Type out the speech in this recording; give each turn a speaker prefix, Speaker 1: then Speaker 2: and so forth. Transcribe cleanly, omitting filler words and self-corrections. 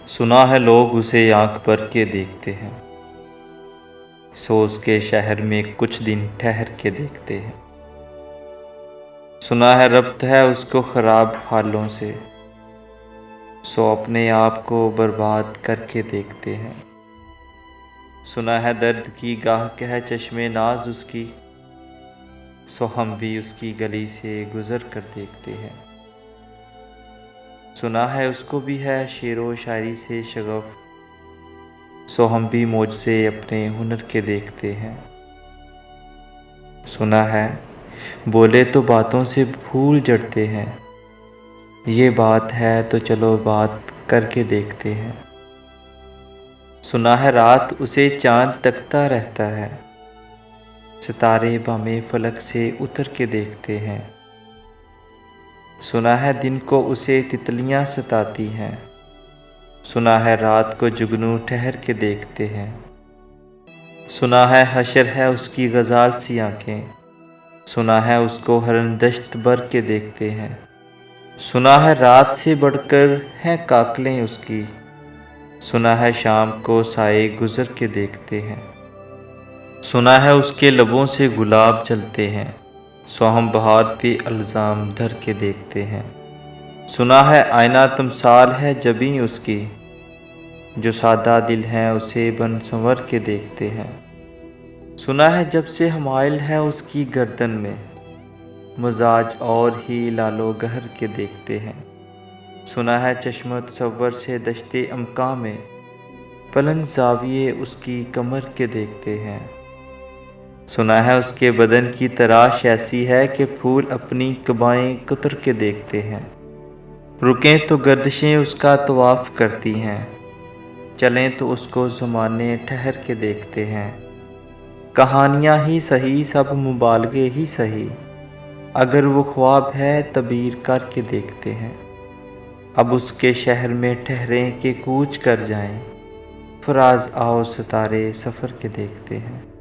Speaker 1: سنا ہے لوگ اسے آنکھ بھر کے دیکھتے ہیں، سو اس کے شہر میں کچھ دن ٹھہر کے دیکھتے ہیں۔ سنا ہے ربط ہے اس کو خراب حالوں سے، سو اپنے آپ کو برباد کر کے دیکھتے ہیں۔ سنا ہے درد کی گاہک ہے چشمِ ناز اس کی، سو ہم بھی اس کی گلی سے گزر کر دیکھتے ہیں۔ سنا ہے اس کو بھی ہے شعر و شاعری سے شغف، سو ہم بھی معجزے اپنے ہنر کے دیکھتے ہیں۔ سنا ہے بولے تو باتوں سے پھول جھڑتے ہیں، یہ بات ہے تو چلو بات کر کے دیکھتے ہیں۔ سنا ہے رات اسے چاند تکتا رہتا ہے، ستارے بامِ فلک سے اتر کے دیکھتے ہیں۔ سنا ہے دن کو اسے تتلیاں ستاتی ہیں، سنا ہے رات کو جگنو ٹھہر کے دیکھتے ہیں۔ سنا ہے حشر ہے اس کی غزال سی آنکھیں، سنا ہے اس کو ہرن دشت بھر کے دیکھتے ہیں۔ سنا ہے رات سے بڑھ کر ہیں کاکلیں اس کی، سنا ہے شام کو سائے گزر کے دیکھتے ہیں۔ سنا ہے اس کے لبوں سے گلاب جلتے ہیں، سو ہم بہار پہ الزام دھر کے دیکھتے ہیں۔ سنا ہے آئینہ تمثال ہے جبیں اس کی، جو سادہ دل ہیں اسے بن سنور کے دیکھتے ہیں۔ سنا ہے جب سے حمائل ہے اس کی گردن میں، مزاج اور ہی لال و گہر کے دیکھتے ہیں۔ سنا ہے چشم تصور سے دشتے امکاں میں، پلنگ زاویے اس کی کمر کے دیکھتے ہیں۔ سنا ہے اس کے بدن کی تراش ایسی ہے کہ پھول اپنی قبائیں کتر کے دیکھتے ہیں۔ رکیں تو گردشیں اس کا طواف کرتی ہیں، چلیں تو اس کو زمانے ٹھہر کے دیکھتے ہیں۔ کہانیاں ہی سہی سب مبالغے ہی سہی، اگر وہ خواب ہے تعبیر کر کے دیکھتے ہیں۔ اب اس کے شہر میں ٹھہریں کہ کوچ کر جائیں، فراز آؤ ستارے سفر کے دیکھتے ہیں۔